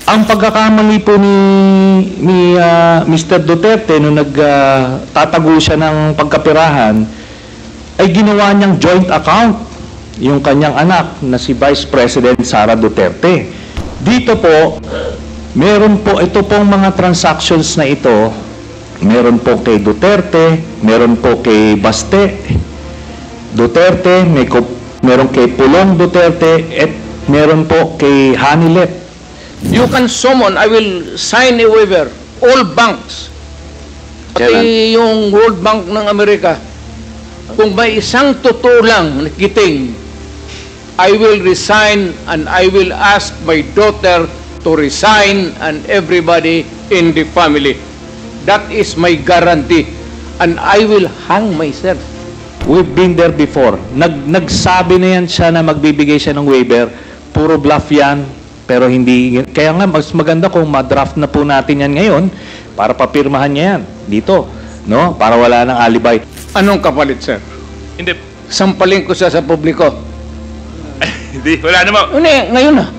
Ang pagkakamali po ni Mr. Duterte nung nagtatago siya ng pagkapirahan ay ginawa niyang joint account yung kanyang anak na si Vice President Sara Duterte. Dito po, meron po ito pong mga transactions na ito, meron po kay Duterte, meron po kay Baste Duterte, meron kay Pulong Duterte, at meron po kay Hanilep. You can summon, I will sign a waiver, all banks, pati yung World Bank ng Amerika. Kung may isang totoo lang nakiting, I will resign and I will ask my daughter to resign and everybody in the family. That is my guarantee. And I will hang myself. We've been there before. Nagsabi na yan siya na magbibigay siya ng waiver. Puro bluff yan. Pero hindi, kaya nga mas maganda kung ma-draft na po natin yan ngayon para papirmahan niya yan dito, no? Para wala nang alibay. Anong kapalit, sir? Hindi. Sampalin ko siya sa publiko. Hindi, wala naman. Hindi, ngayon na.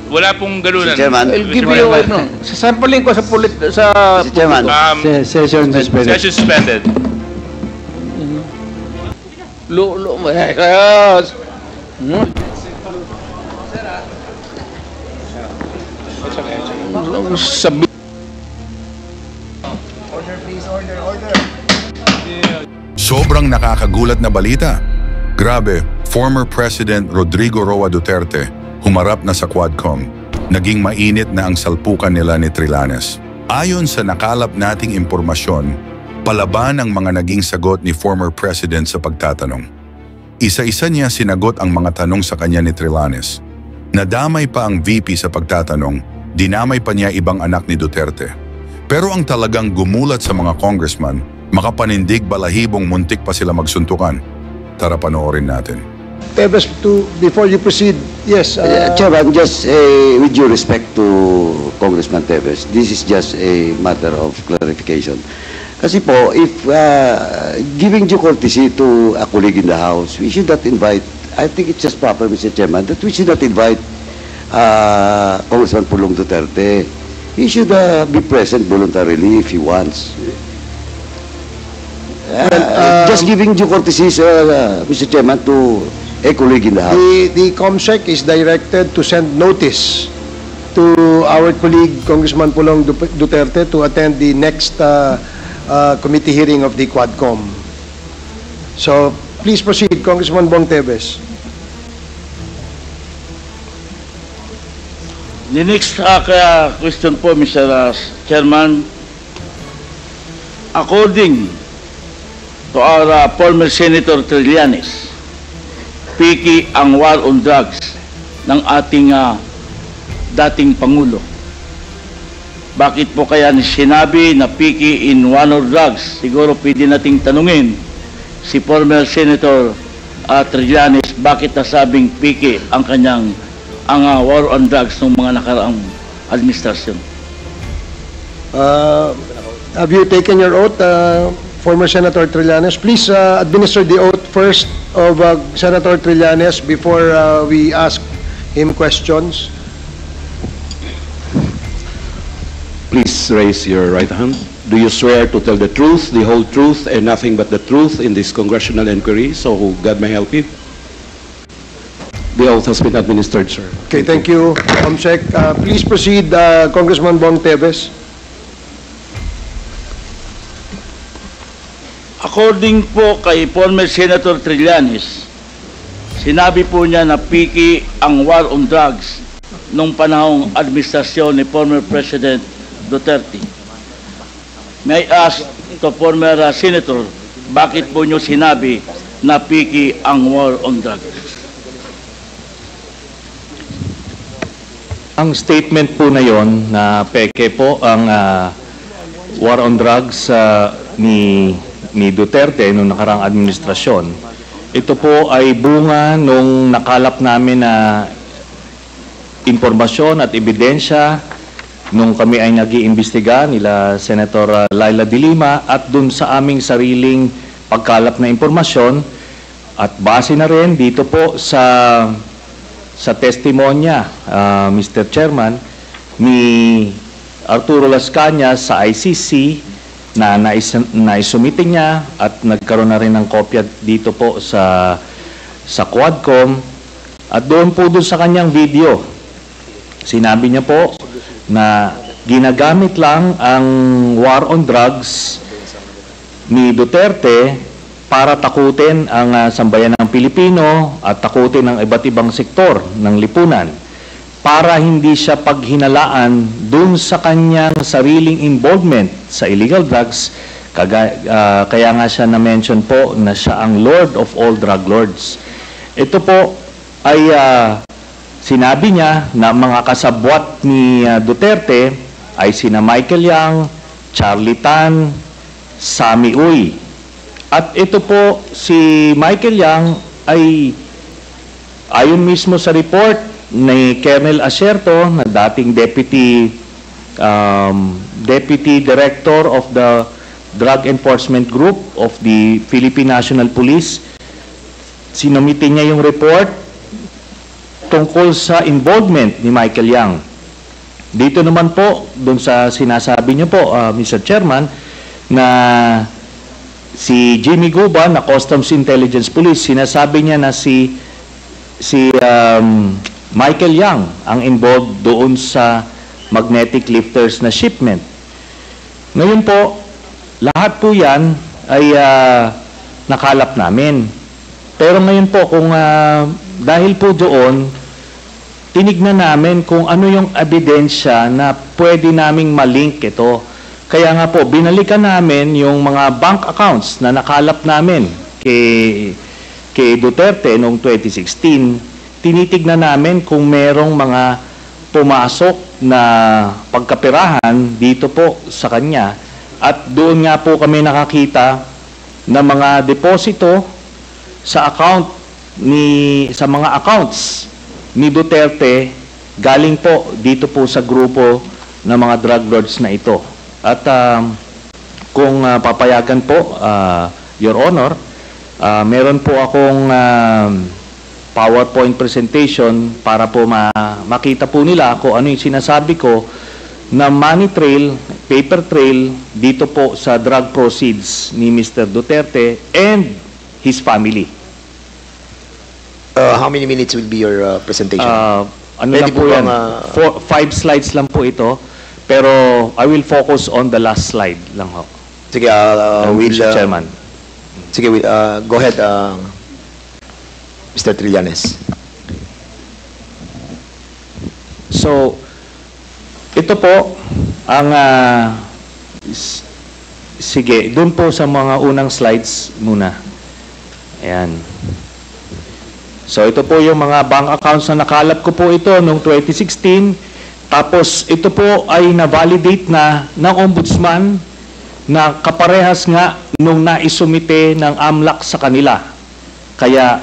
Wala pong ganunan. Mr. Chairman. I'll give you, no. Sasampalin ko sa Mr. Chairman. Session suspended. Session suspended. Yes. Sabi. Sobrang nakakagulat na balita. Grabe, former President Rodrigo Roa Duterte humarap na sa Quadcom. Naging mainit na ang salpukan nila ni Trillanes. Ayon sa nakalap nating impormasyon, palaban ang mga naging sagot ni former President sa pagtatanong. Isa-isa niya sinagot ang mga tanong sa kanya ni Trillanes. Nadamay pa ang VP sa pagtatanong, dinamay pa niya ibang anak ni Duterte. Pero ang talagang gumulat sa mga congressman, makapanindig balahibong muntik pa sila magsuntukan. Tara panoorin natin. Tebes, before you proceed, yes. Chairman, just with due respect to Congressman Tebes, this is just a matter of clarification. Kasi po, if giving due courtesy to a colleague in the House, we should not invite, I think it's just proper, Mr. Chairman, that we should not invite Congressman Pulong Duterte. He should be present voluntarily if he wants. Just giving due courtesy, Mr. Chairman, to a colleague in the House. The COMSEC is directed to send notice to our colleague, Congressman Pulong Duterte, to attend the next committee hearing of the Quadcom. So, please proceed, Congressman Bong Tebes. The next question po, Mr. Chairman. According to our former Senator Trillanes, piki ang war on drugs ng ating dating Pangulo. Bakit po kaya sinabi na piki in war on drugs? Siguro pwede nating tanungin si former Senator Trillanes, bakit nasabing piki ang kanyang war on drugs ng mga nakaraang administrasyon? Have you taken your oath, former Senator Trillanes? Please administer the oath first of Senator Trillanes before we ask him questions. Please raise your right hand. Do you swear to tell the truth, the whole truth, and nothing but the truth in this congressional inquiry, so God may help you? The oath has been administered, sir. Okay, thank you, Comsec. Please proceed, Congressman Bong Tebes. According po kay former Senator Trillanes, sinabi po niya na piki ang war on drugs nung panahong administrasyon ni former President Duterte. May I ask to former Senator, bakit po niyo sinabi na piki ang war on drugs? Ang statement po na yon na peke po ang war on drugs ni Duterte noong nakarang administrasyon. Ito po ay bunga nung nakalap namin na impormasyon at ebidensya nung kami ay nag-iimbestiga nila Senator Laila de Lima at dun sa aming sariling pagkalap na impormasyon at base na rin dito po sa testimonya, Mr. Chairman, ni Arturo Las Cañas sa ICC na naisumite niya at nagkaroon na rin ng kopya dito po sa Quadcom. At doon sa kanyang video, sinabi niya po na ginagamit lang ang war on drugs ni Duterte para takutin ang sambayan ng Pilipino at takutin ang iba't ibang sektor ng lipunan para hindi siya paghinalaan dun sa kanyang sariling involvement sa illegal drugs. Kaya nga siya na-mention po na siya ang Lord of all drug lords. Ito po ay sinabi niya na mga kasabwat ni Duterte ay sina Michael Yang, Charlie Tan, Sammy Uy. At ito po si Michael Yang ay ayon mismo sa report ni Colonel Acerto na dating Deputy Director of the Drug Enforcement Group of the Philippine National Police. Sinumite niya yung report tungkol sa involvement ni Michael Yang. Dito naman po, doon sa sinasabi niyo po, Mr. Chairman, na si Jimmy Guba na Customs Intelligence Police, sinasabi niya na si Michael Yang ang involved doon sa magnetic lifters na shipment. Ngayon po, lahat po yan ay nakalap namin. Pero ngayon po, kung dahil po doon, tinignan namin kung ano yung ebidensya na pwede naming malink ito. Kaya nga po, binalikan namin yung mga bank accounts na nakalap namin kay Duterte noong 2016. Tinitignan namin kung merong mga pumasok na pagkapirahan dito po sa kanya. At doon nga po kami nakakita ng mga deposito sa mga accounts ni Duterte galing po dito po sa grupo ng mga drug lords na ito. At kung papayagan po, Your Honor, meron po akong PowerPoint presentation para po makita po nila kung ano yung sinasabi ko na money trail, paper trail dito po sa drug proceeds ni Mr. Duterte and his family. How many minutes will be your presentation? Ano lang po yan? 5 slides lang po ito. Pero I will focus on the last slide lang ho. Sige, Mr. Chairman. Sige, go ahead, Mr. Trillanes. So, ito po ang sige, doon po sa mga unang slides muna. Ayan. So, ito po yung mga bank accounts na nakalap ko po ito noong 2016. Tapos, ito po ay na-validate na ng Ombudsman na kaparehas nga nung naisumite ng AMLAC sa kanila. Kaya,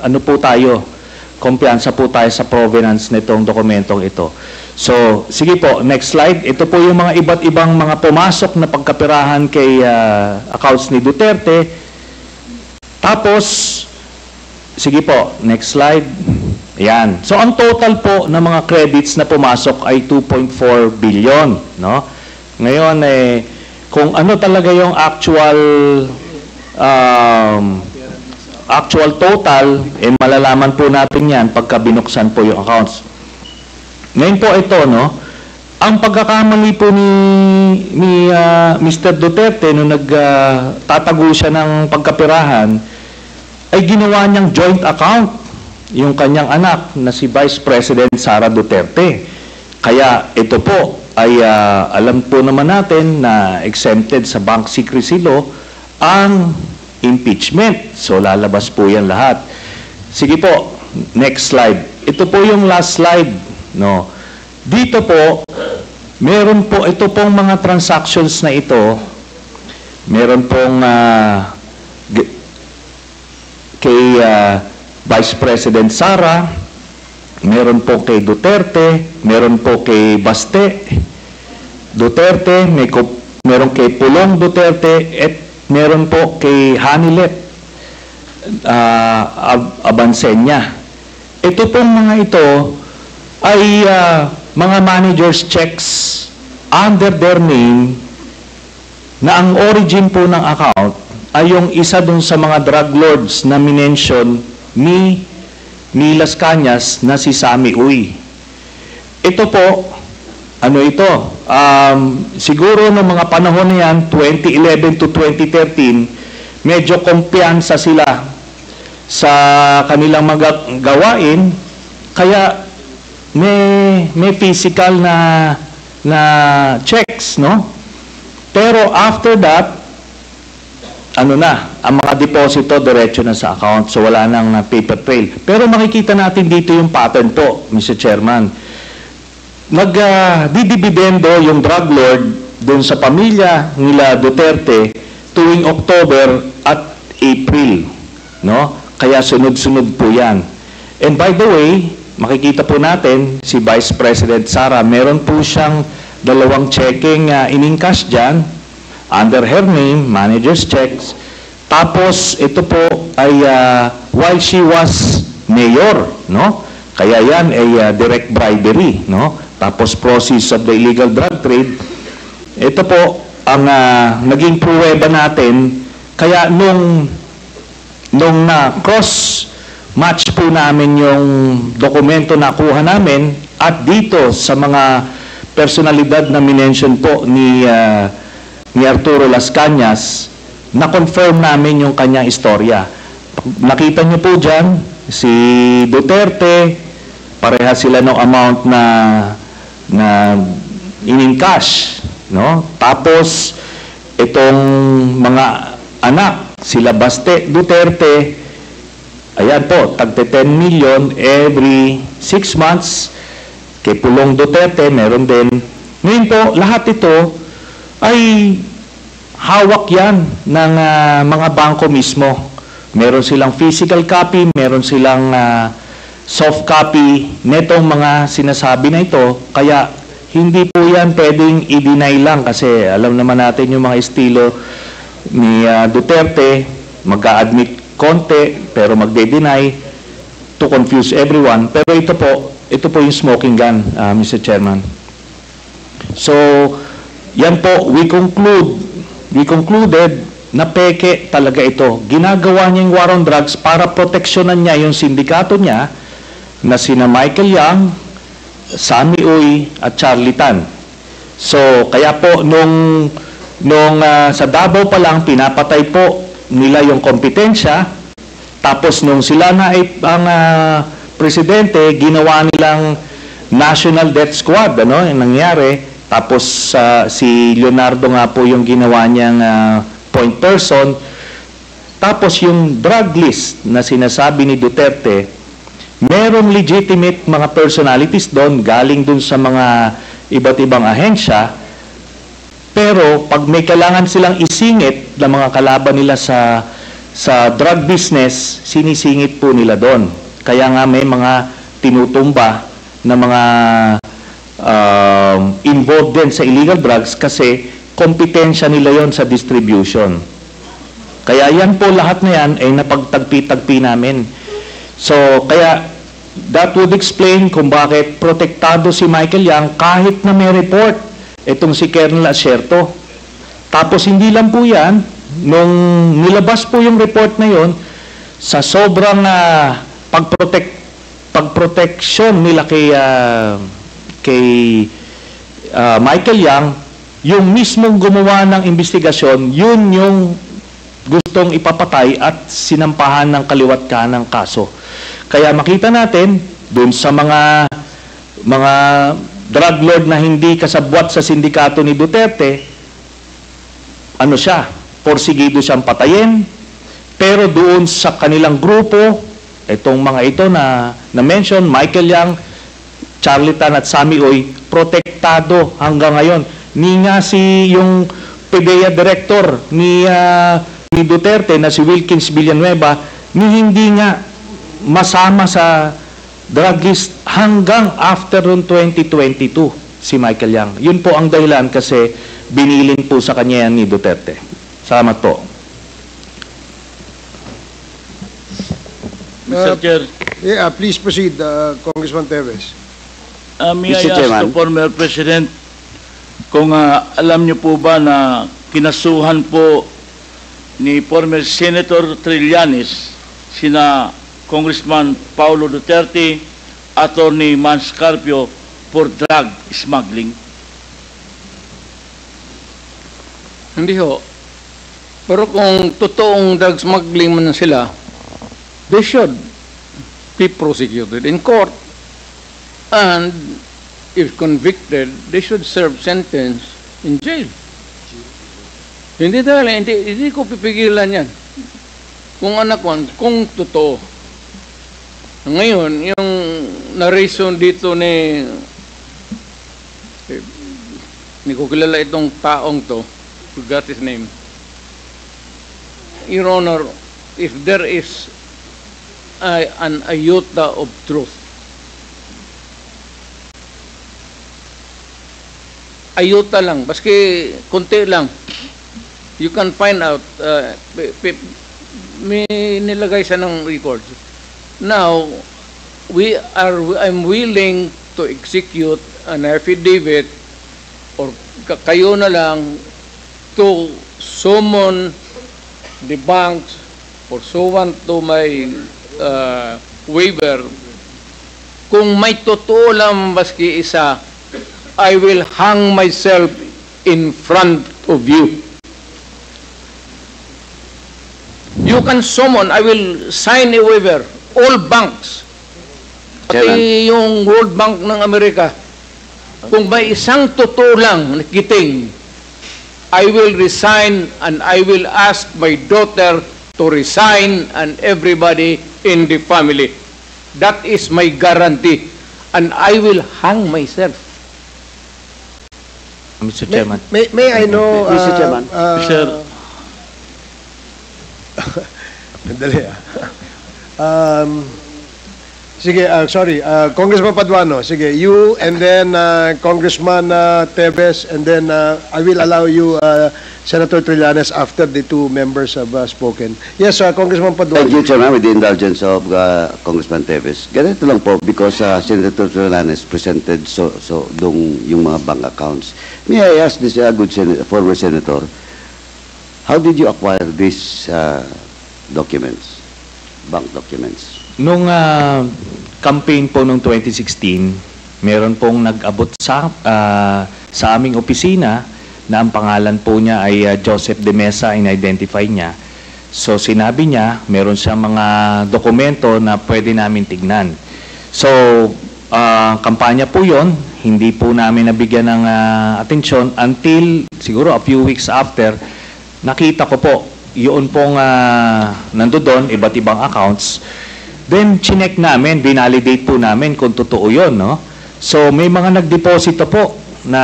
ano po tayo, kumpiyansa po tayo sa provenance nitong dokumentong ito. So, sige po, next slide. Ito po yung mga iba't ibang mga pumasok na pagkapirahan kay accounts ni Duterte. Tapos, sige po, next slide. Ayan. So, ang total po ng mga credits na pumasok ay 2.4 billion. No? Ngayon, kung ano talaga yung actual total, malalaman po natin yan pagka binuksan po yung accounts. Ngayon po ito, no? Ang pagkakamali po ni Mr. Duterte nung nagtatago siya ng pagkapirahan ay ginawa niyang joint account yung kanyang anak na si Vice President Sara Duterte. Kaya ito po ay alam po naman natin na exempted sa bank secrecy law ang impeachment. So lalabas po yan lahat. Sige po, next slide. Ito po yung last slide. No. Dito po, meron po ito pong mga transactions na ito. Meron pong kay Vice President Sara, meron po kay Duterte, meron po kay Baste Duterte, meron kay Pulong Duterte, at meron po kay Hanilet Abansenya. Ito pong mga ito ay mga managers checks under their name na ang origin po ng account ay yung isa dun sa mga drug lords na minention ni Las Cañas na si Sammy Uy. Ito po, ano ito? Siguro noong mga panahon na yan, 2011 to 2013, medyo kumpiyansa sila sa kanilang mga gawain, kaya may physical na checks, no? Pero after that, ang mga deposito diretso na sa account, so wala nang paper trail. Pero makikita natin dito yung pattern po, Mr. Chairman. Nagdidibidendo yung drug lord doon sa pamilya nila Duterte tuwing October at April, no? Kaya sunod-sunod po yan. And by the way, makikita po natin si Vice President Sara, meron po siyang 2 checking in-encash dyan under her name, manager's checks. Tapos ito po ay while she was mayor, no? Kaya yan ay direct bribery, no? Tapos proceeds of the illegal drug trade. Ito po ang naging pruweba natin. Kaya nung cross match po namin yung dokumento na kuha namin at dito sa mga personalidad na minention po ni Arturo Las Cañas, na-confirm namin yung kanyang istorya. Nakita niyo po dyan, si Duterte, pareha sila ng amount na in-encash, no? Tapos, itong mga anak, sila Baste Duterte, ayan po, tagte 10 million every 6 months. Kay Pulong Duterte, meron din. Ngayon po, lahat ito ay hawak yan ng mga bangko mismo. Meron silang physical copy, meron silang soft copy netong mga sinasabi na ito. Kaya hindi po yan pwedeng i-deny lang kasi alam naman natin yung mga estilo ni Duterte, mag-a-admit konti pero magde-deny to confuse everyone. Pero ito po yung smoking gun, Mr. Chairman. So, yan po, we concluded na peke talaga ito. Ginagawa niya yung war on drugs para proteksyonan niya yung sindikato niya na sina Michael Yang, Sammy Uy, at Charlie Tan. So, kaya po, nung sa Davao pa lang, pinapatay po nila yung kompetensya. Tapos, nung sila na ang presidente, ginawa nilang National Death Squad, yung nangyari. Tapos, si Leonardo nga po yung ginawa niyang point person. Tapos, yung drug list na sinasabi ni Duterte, merong legitimate mga personalities doon, galing doon sa mga iba't ibang ahensya. Pero, pag may kailangan silang isingit na mga kalaban nila sa drug business, sinisingit po nila doon. Kaya nga may mga tinutumba na mga involved din sa illegal drugs kasi kompetensya nila yon sa distribution. Kaya yan po lahat na yan ay napagtagpi-tagpi namin. So, kaya that would explain kung bakit protektado si Michael Yang kahit na may report itong si Colonel Asierto. Tapos hindi lang po yan, nung nilabas po yung report na yon, sa sobrang pagproteksyon nila kay Michael Yang, yung mismong gumawa ng investigasyon, yun yung gustong ipapatay at sinampahan ng kaliwat kanang kaso. Kaya makita natin, dun sa mga drug lord na hindi kasabwat sa sindikato ni Duterte, ano siya, porsigido siyang patayin, pero doon sa kanilang grupo, itong mga ito na mention, Michael Yang, Charlie Tan at Sammy Uy, protektado hanggang ngayon. Ni nga yung PDEA director ni Duterte na si Wilkins Villanueva, ni hindi nga masama sa drug list hanggang after 2022 si Michael Yang. Yun po ang dahilan kasi binilin po sa kanya yan ni Duterte. Salamat po. Mr. Chair. Yeah, please proceed, Congressman Teves. May I Mr. ask Chairman. the former President kung alam niyo po ba na kinasuhan po ni former Senator Trillanes sina Congressman Paulo Duterte, Attorney Mans Carpio for drug smuggling? Hindi ho. Pero kung totoong drug smuggling man sila, they should be prosecuted in court. And if convicted, they should serve sentence in jail. Hindi dahil, hindi ko pipigilan yan. Kung anak ko, kung totoo. Ngayon, yung narration dito hindi ko kilala itong taong to, forgot his name. Your Honor, if there is an iota of truth, ayuta lang, baski konti lang, you can find out, may nilagay siya ng records. Now, I'm willing to execute an affidavit or kayo na lang to summon the banks pursuant to my waiver. Kung may totoo lang baski isa, I will hang myself in front of you. You can summon, I will sign a waiver, all banks. Pati yung World Bank ng Amerika. Kung may isang totoo lang nakiting, I will resign and I will ask my daughter to resign and everybody in the family. That is my guarantee. And I will hang myself. Mr. Chairman. May I know... Mr. Chairman. Sir. Dali sige, sorry. Congressman Paduano, sige. You and then Congressman Teves and then I will allow you, Senator Trillanes, after the two members have spoken. Yes, Congressman Paduano. Thank you, Chairman, with the indulgence of Congressman Teves. Ganito lang po, because Senator Trillanes presented yung mga bank accounts. May I ask this good former Senator, how did you acquire these documents, bank documents? Nung campaign po noong 2016, meron pong nag-abot sa aming opisina na ang pangalan po niya ay Joseph De Mesa, in-identify niya. So sinabi niya, meron siyang mga dokumento na pwede namin tignan. So kampanya po yon, hindi po namin nabigyan ng atensyon until siguro a few weeks after, nakita ko po, yun pong nandoon, iba't ibang accounts. Then, chinek namin, binalidate po namin kung totoo yun, no? So, may mga nagdeposito po na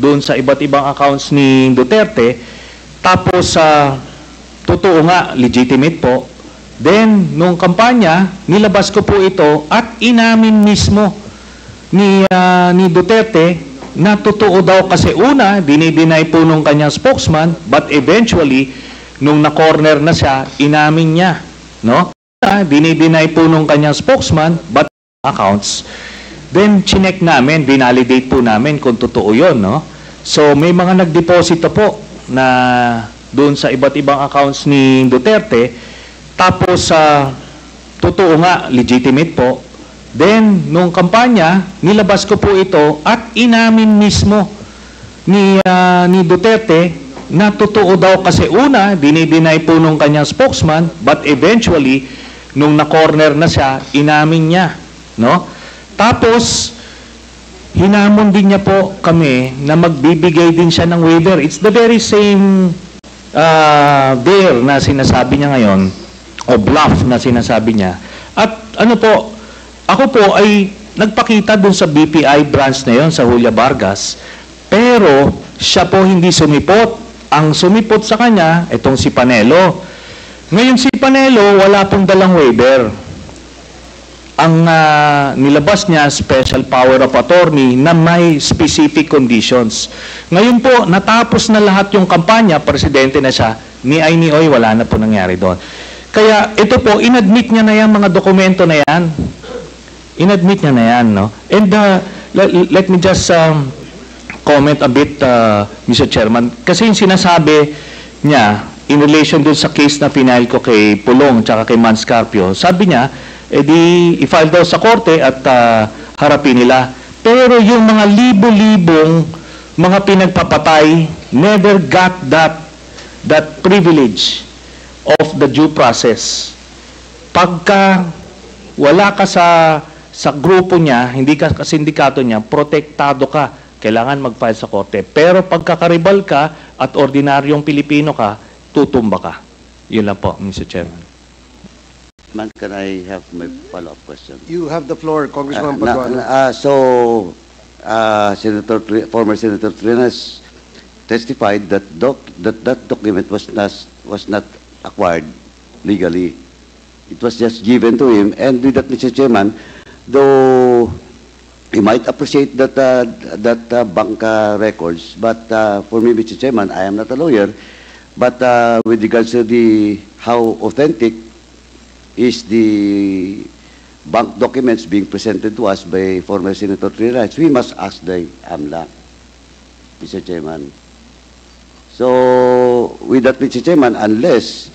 doon sa iba't ibang accounts ni Duterte. Tapos, totoo nga, legitimate po. Then, nung kampanya, nilabas ko po ito at inamin mismo ni Duterte na totoo daw kasi una, dinideny po nung kanyang spokesman, but eventually, nung na-corner na siya, inamin niya, no? Dinideny po nung kanyang spokesman, but accounts. Then, chinek namin, binalidate po namin kung totoo yun, no? So, may mga nagdeposito po na doon sa iba't ibang accounts ni Duterte. Tapos, totoo nga, legitimate po. Then, nung kampanya, nilabas ko po ito at inamin mismo ni Duterte na totoo daw kasi una, dinideny po nung kanyang spokesman, but eventually, nung na-corner na siya, inamin niya, no? Tapos, hinamon din niya po kami na magbibigay din siya ng waiver. It's the very same dare na sinasabi niya ngayon, o bluff na sinasabi niya. At ano po, ako po ay nagpakita dun sa BPI branch na yon sa Julia Vargas, pero siya po hindi sumipot. Ang sumipot sa kanya, itong si Panelo. Ngayon si Panelo, wala pong dalang waiver. Ang nilabas niya, special power of attorney na may specific conditions. Ngayon po, natapos na lahat yung kampanya, presidente na siya, ni ay ni oy, wala na po nangyari doon. Kaya ito po, inadmit niya na yan, mga dokumento na yan. Inadmit niya na yan, no? And let me just comment a bit, Mr. Chairman. Kasi yung sinasabi niya, in relation dun sa case na final ko kay Pulong tsaka kay Manscarpio, sabi niya, edi i-file daw sa korte at harapin nila. Pero yung mga libo-libong mga pinagpapatay never got that privilege of the due process. Pagka wala ka sa grupo niya, hindi ka sa sindikato niya, protektado ka. Kailangan mag-file sa korte. Pero pagkakaribal ka at ordinaryong Pilipino ka, tutumba ka. Yun lang po, Mr. Chairman. Man, can I have my follow-up question? You have the floor, Congressman Na- Paduano. Former Senator Trillanes testified that that document was not acquired legally. It was just given to him, and with that, Mr. Chairman, though he might appreciate that bank records, but for me, Mr. Chairman, I am not a lawyer, but with regards to how authentic is the bank documents being presented to us by former Senator Trillanes, we must ask the AMLAC, Mr. Chairman. So, with that, Mr. Chairman, unless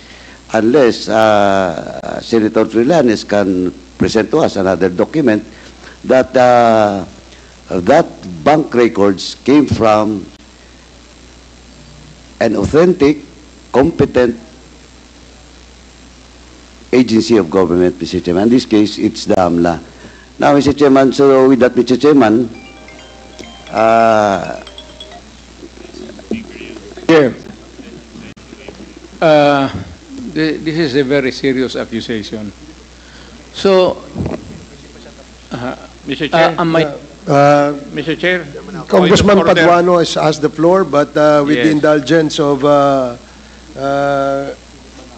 Senator Trillanes can present to us another document that that bank records came from an authentic, competent agency of government, Mr. Chairman. In this case, it's the AMLA. Now, Mr. Chairman, so with that, Mr. Chairman, This is a very serious accusation. So, Mr. Chair, Mr. Chair, Congressman point of order. Paduano has asked the floor, but with the Yes. indulgence of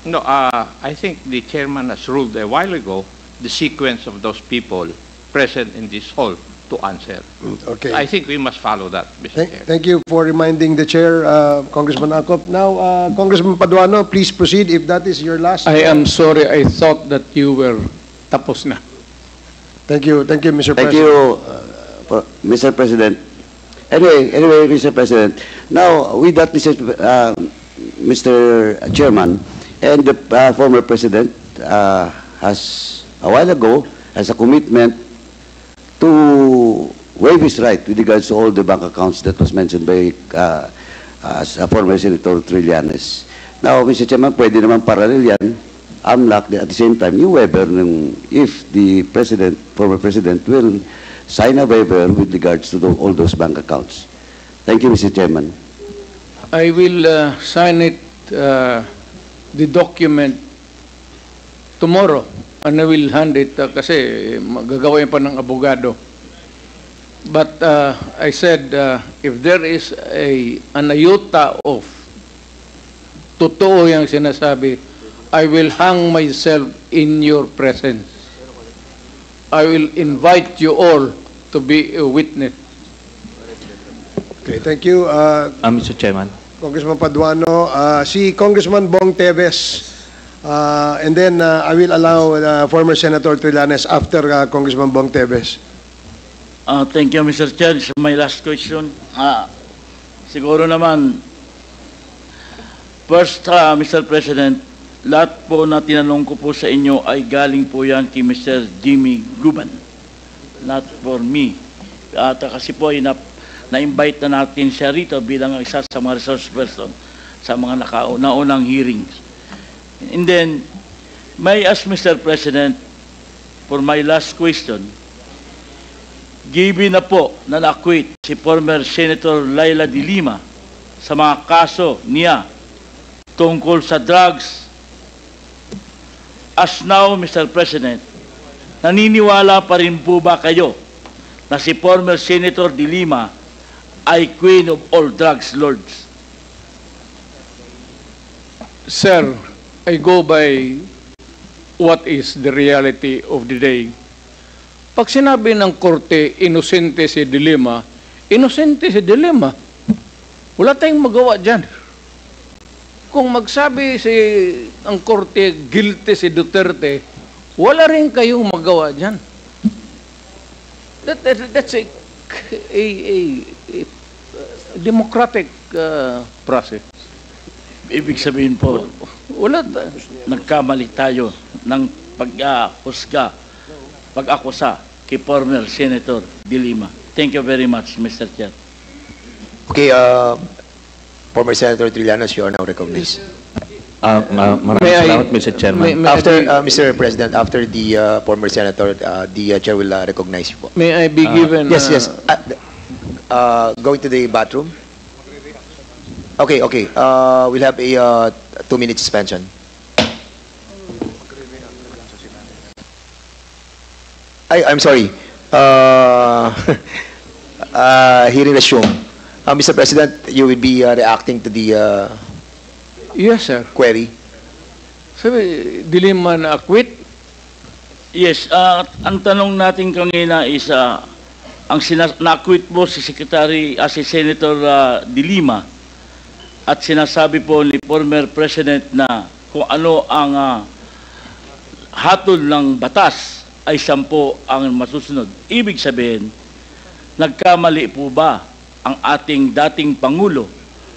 No, I think the chairman has ruled a while ago the sequence of those people present in this hall to answer. okay. I think we must follow that, Mr. Chair. Thank you for reminding the chair, Congressman Acop. Now, Congressman Paduano, please proceed if that is your last. I am sorry, I thought that you were tapos na. Thank you, Mr. thank President. you, Mr. President. Anyway, Mr. President, now with that, Mr. Chairman, and the former President has, a while ago, has a commitment to waive his right with regards to all the bank accounts that was mentioned by former Senator Trillanes. Now, Mr. Chairman, pwede naman parallel yan, AMLAC, at the same time, yung waiver if the former President will sign a waiver with regards to all those bank accounts. Thank you, Mr. Chairman. I will sign it, the document, tomorrow. And I will hand it kasi magagawin pa ng abogado. But I said, if there is an iota of totoo yung sinasabi, I will hang myself in your presence. I will invite you all to be a witness. Okay, thank you, Mr. Chairman. Congressman Paduano. Si Congressman Bong Teves, and then I will allow former Senator Trillanes after Congressman Bong Teves. Thank you, Mr. Chair. This is my last question. Siguro naman, first, Mr. President, lahat po na tinanong ko po sa inyo ay galing po yan kay Mr. Jimmy Guban. Not for me. At kasi po ay na-invite na natin siya rito bilang isa sa mga resource person sa mga naunang hearings. And then, may I ask Mr. President, for my last question, given na po na na-acquit si former Senator Laila de Lima sa mga kaso niya tungkol sa drugs, as now, Mr. President, naniniwala pa rin po ba kayo na si former Senator de Lima ay queen of all drugs lords? Sir, I go by what is the reality of the day. Pag sinabi ng korte, inosente si de Lima, inosente si de Lima. Wala tayong magawa dyan. Kung magsabi ang korte, guilty si Duterte, wala rin kayong magawa dyan. That's a democratic process. Ibig sabihin po, Wala. nagkamali tayo ng pag-ahusga, pag-akusa kay former Senator De Lima. Thank you very much, Mr. Chair. Okay, former Senator Trillanes, you are now recognized. Maraming May I- salamat, Mr. Chairman. May I After, be- Mr. President, after the former Senator, the Chair will recognize you po. May I be given... Yes, yes. Going to the bathroom? Okay, okay. We'll have a 2-minute suspension. I'm sorry. Hearing resumed. Mr. President, you will be reacting to the Yes, sir. query. Sabi, Dilima na acquit? Yes, ang tanong natin kanina is, ang na-acquit po si si Senator De Lima at sinasabi po ni former President na kung ano ang hatol ng batas ay 10 ang masusunod. Ibig sabihin, nagkamali po ba ang ating dating Pangulo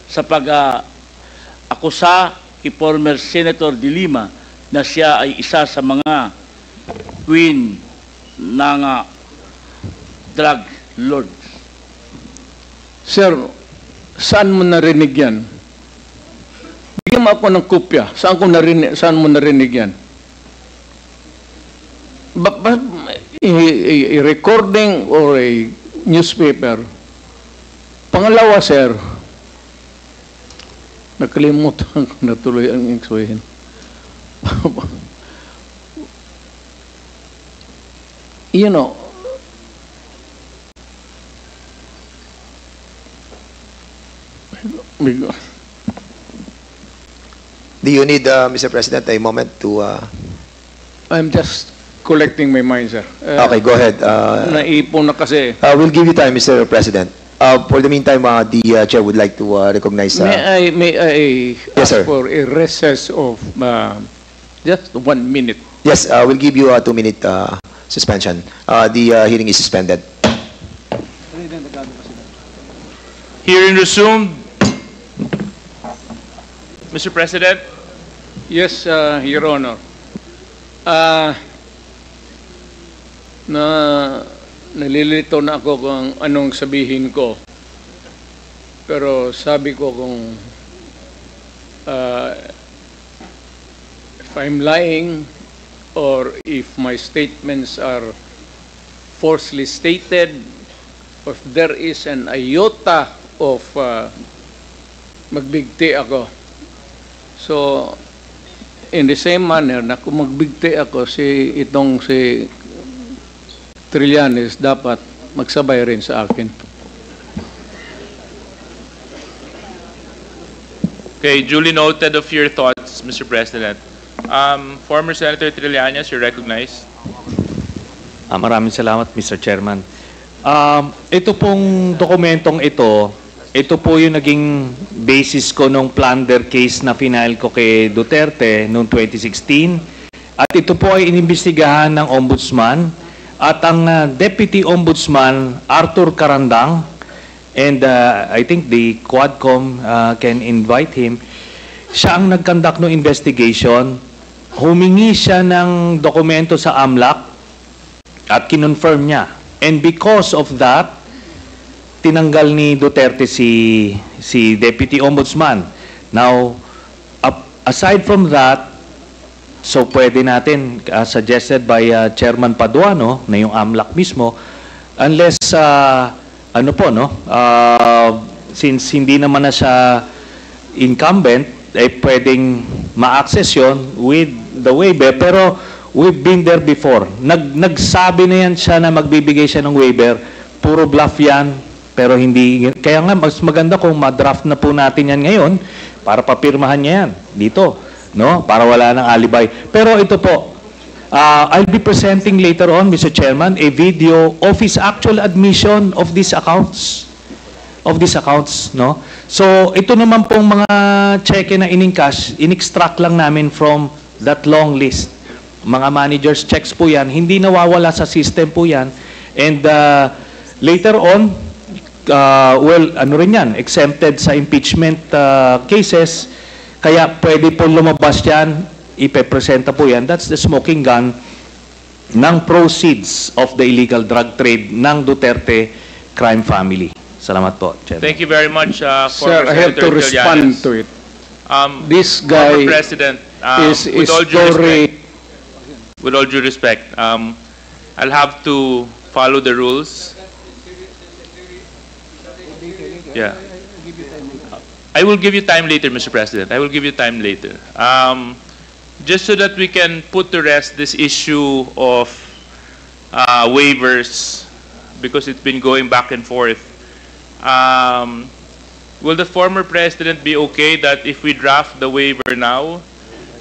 sa pag-akusa kay former Senator De Lima na siya ay isa sa mga queen ng drug lords? Sir, saan mo narinig yan? Bigyan mo ako ng kopya. Saan mo narinig yan? A recording or a newspaper. Pangalawa, sir, nakalimutan ko na tuloy ang iksuhin. You know, Do you need, Mr. President, a moment to... I'm just collecting my mind, sir. Okay, go ahead. Naipon na kasi. We'll give you time, Mr. President. For the meantime, the Chair would like to recognize... May I Yes, ask sir. for a recess of just 1 minute? Yes, we'll give you a 2-minute suspension. The hearing is suspended. Hearing resumed. Mr. President, Yes, Your Honor. Nalilito na ako kung anong sabihin ko. Pero sabi ko kung if I'm lying or if my statements are falsely stated, or if there is an iota of magbigti ako. So, in the same manner na kung magbigti ako si Trillanes, dapat magsabay rin sa akin. okay, duly noted of your thoughts, Mr. President. Former Senator Trillanes, you're recognized. Maraming salamat, Mr. Chairman. Ito pong dokumentong ito po yung naging basis ko nung plunder case na final ko kay Duterte noong 2016. At ito po ay inimbestigahan ng Ombudsman at ang Deputy Ombudsman Arthur Carandang, and I think the Quadcom can invite him. Siya ang nag-conduct ng investigation. Humingi siya ng dokumento sa AMLAC at kinonfirm niya. And because of that, tinanggal ni Duterte si Deputy Ombudsman. Now, aside from that, so pwede natin, suggested by Chairman Paduano, na yung AMLAC mismo, unless, since hindi naman na siya incumbent, pwedeng ma-access yun with the waiver. Pero we've been there before. Nagsabi na yan siya na magbibigay siya ng waiver. Puro bluff yan. Pero hindi, kaya nga mas maganda kung ma-draft na po natin yan ngayon para papirmahan niya yan dito, no? Para wala ng alibay. Pero ito po, I'll be presenting later on, Mr. Chairman, a video of his actual admission of these accounts. No? So, ito naman pong mga cheque na in-encash, in-extract lang namin from that long list. Mga managers checks po yan, hindi nawawala sa system po yan. And Later on, well, ano rin yan, exempted sa impeachment cases, kaya pwede po lumabas yan, ipepresenta po yan. That's the smoking gun ng proceeds of the illegal drug trade ng Duterte crime family. Salamat po, Chairman. Thank you very much, Sir, former I have to Senator respond Trillanes. to it. This Former guy President, is with all due story. respect, with all due respect, I'll have to follow the rules. Yeah. I will give you time later, Mr. President. I will give you time later. Just so that we can put to rest this issue of waivers, because it's been going back and forth. Will the former president be okay that if we draft the waiver now,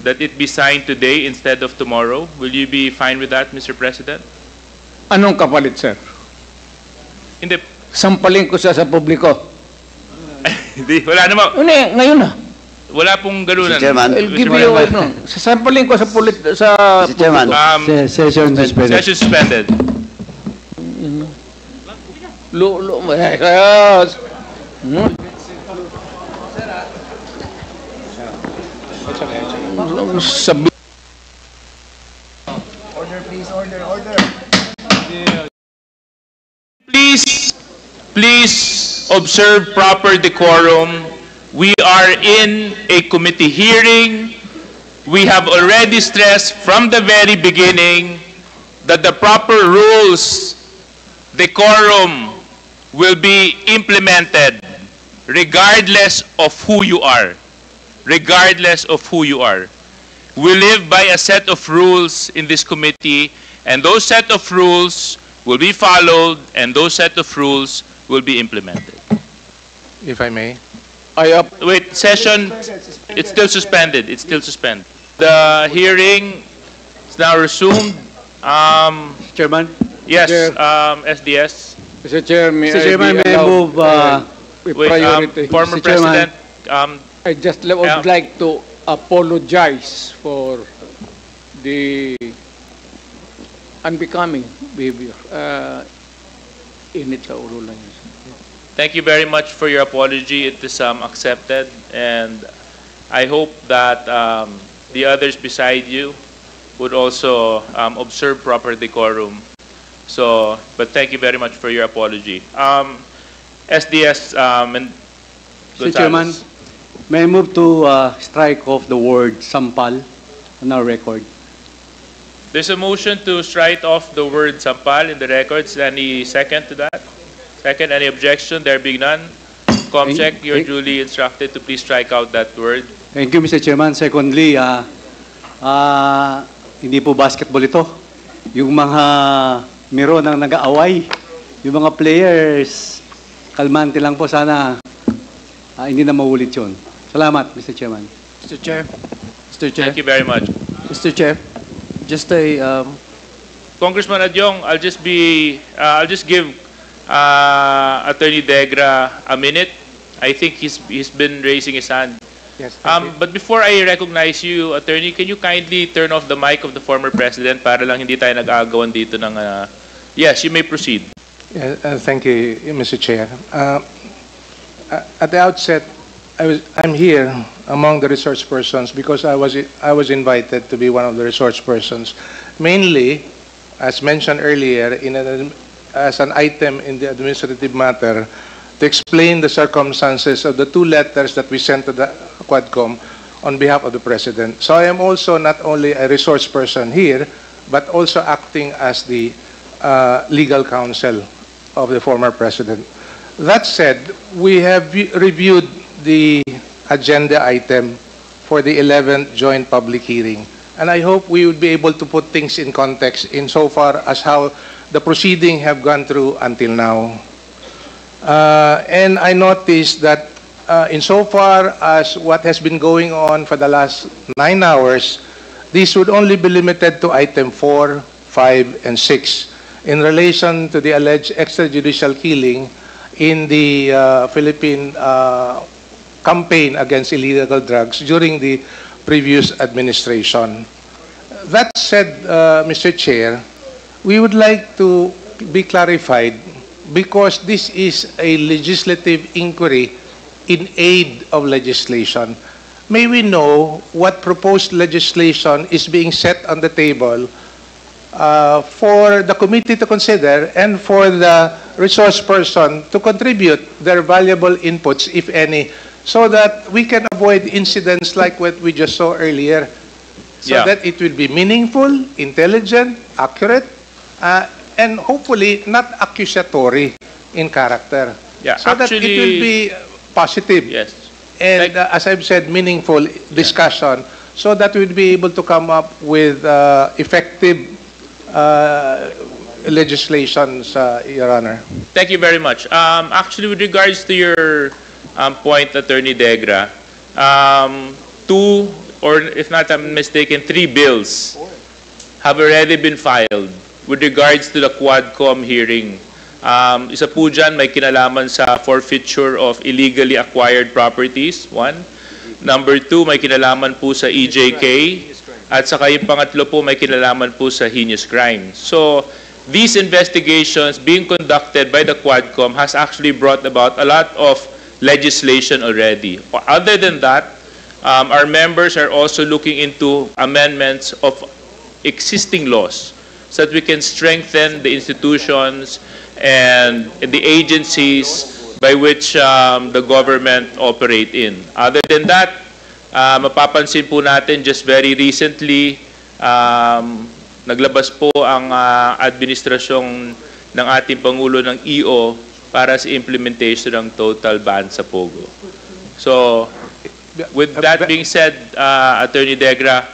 that it be signed today instead of tomorrow? Will you be fine with that, Mr. President? Anong kapalit, sir? Hindi. Sampalin ko siya sa publiko. Hindi. Wala naman. Ngayon na. Wala pong ganunan. Mr. Chairman. I'll give you no. Sasampalin ko sa Mr. Chairman. Session suspended. Session suspended. Sabi. Please observe proper decorum. We are in a committee hearing. We have already stressed from the very beginning that the proper rules, decorum, will be implemented regardless of who you are. Regardless of who you are. We live by a set of rules in this committee, and those set of rules will be followed, and those set of rules will be implemented. If I may. Wait, session, it's still suspended. It's still suspended. The hearing is now resumed. Chairman? Yes, Chair. SDS. Mr. Chair, may Mr. Chairman, may I move, with Wait, priority. former Mr. Chairman. President, I just would like to apologize for the unbecoming behavior. Init sa ulo lang yun. thank you very much for your apology. It is accepted, and I hope that the others beside you would also observe proper decorum. So, but thank you very much for your apology. SDS and Mr. Chairman, may I move to strike off the word sampal on our record? There's a motion to strike off the word sampal in the records. Any second to that? Second, any objection? There being none. Comcheck, you're duly instructed to please strike out that word. Thank you, Mr. Chairman. Secondly, hindi po basketball ito. Yung mga miro nang nag-aaway, yung mga players, kalmante lang po sana. Hindi na maulit yun. Salamat, Mr. Chairman. Mr. Chair. Thank you very much. Mr. Chair. Just a Congressman Adyong, I'll just give Attorney Degra a minute. I think he's been raising his hand. yes. But before I recognize you, Attorney, can you kindly turn off the mic of the former president para lang hindi tayo nag-aagawan dito ng... Yes, you may proceed. Thank you, Mr. Chair. At the outset, I'm here among the resource persons because I was invited to be one of the resource persons, mainly, as mentioned earlier, as an item in the administrative matter to explain the circumstances of the two letters that we sent to the Quadcom on behalf of the President. So I am also not only a resource person here, but also acting as the legal counsel of the former President. That said, we have reviewed the agenda item for the 11th joint public hearing. And I hope we would be able to put things in context insofar as how the proceeding have gone through until now. And I noticed that insofar as what has been going on for the last 9 hours, this would only be limited to item 4, 5, and 6 in relation to the alleged extrajudicial killing in the Philippine campaign against illegal drugs during the previous administration. That said, Mr. Chair, we would like to be clarified because this is a legislative inquiry in aid of legislation, may we know what proposed legislation is being set on the table for the committee to consider and for the resource person to contribute their valuable inputs, if any, so that we can avoid incidents like what we just saw earlier, so that it will be meaningful, intelligent, accurate, and hopefully not accusatory in character. Yeah, so that it will be positive. Yes. And as I've said, meaningful discussion, so that we'll be able to come up with effective legislations, Your Honor. Thank you very much. Actually, with regards to your point, Attorney Degra, two, or if not I'm mistaken, 3 bills have already been filed with regards to the Quadcom hearing. Isa po dyan, may kinalaman sa forfeiture of illegally acquired properties, 1. Number 2, may kinalaman po sa EJK. At saka yung pangatlo po, may kinalaman po sa heinous crime. So, these investigations being conducted by the Quadcom has actually brought about a lot of legislation already. Other than that, our members are also looking into amendments of existing laws so that we can strengthen the institutions and the agencies by which the government operate in. Other than that, mapapansin po natin just very recently, naglabas po ang administrasyong ng ating Pangulo ng EO para sa implementation ng total ban sa Pogo. So, with that being said, Attorney Degra,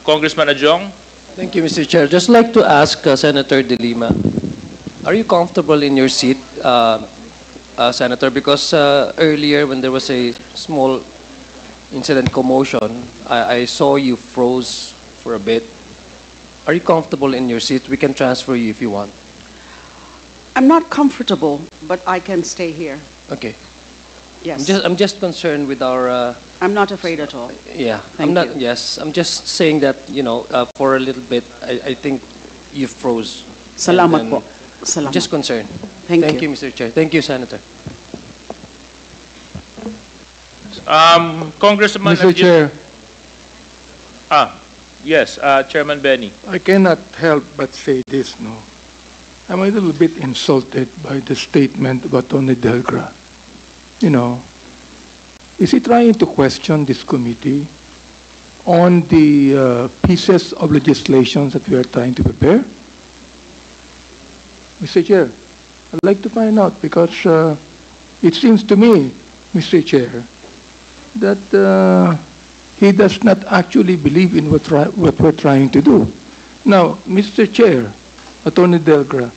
Congressman Adjong? Thank you, Mr. Chair. Just like to ask Senator De Lima, are you comfortable in your seat, Senator? Because earlier when there was a small incident commotion, I saw you froze for a bit. Are you comfortable in your seat? We can transfer you if you want. I'm not comfortable, but I can stay here. Okay. Yes. I'm just concerned with our... I'm not afraid at all. Yeah. Thank you. Yes. I'm just saying that, you know, for a little bit, I think you froze. Salamat po. Salamat. Just concerned. Thank you, Mr. Chair. Thank you, Senator. Congressman Mr. Chair, yes, Chairman Benny. I cannot help but say this, no. I'm a little bit insulted by the statement of Attorney Delgra. You know, is he trying to question this committee on the pieces of legislation that we are trying to prepare? Mr. Chair, I'd like to find out because it seems to me, Mr. Chair, that he does not actually believe in what we're trying to do. Now, Mr. Chair, Attorney Delgra,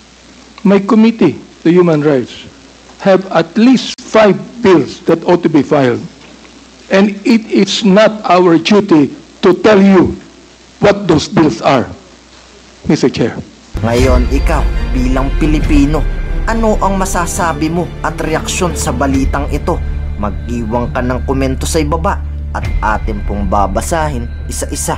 my committee, the Human Rights, have at least 5 bills that ought to be filed. And it is not our duty to tell you what those bills are, Mr. Chair. Ngayon, ikaw, bilang Pilipino, ano ang masasabi mo at reaksyon sa balitang ito? Mag-iwan ka ng komento sa ibaba at atin pong babasahin isa-isa.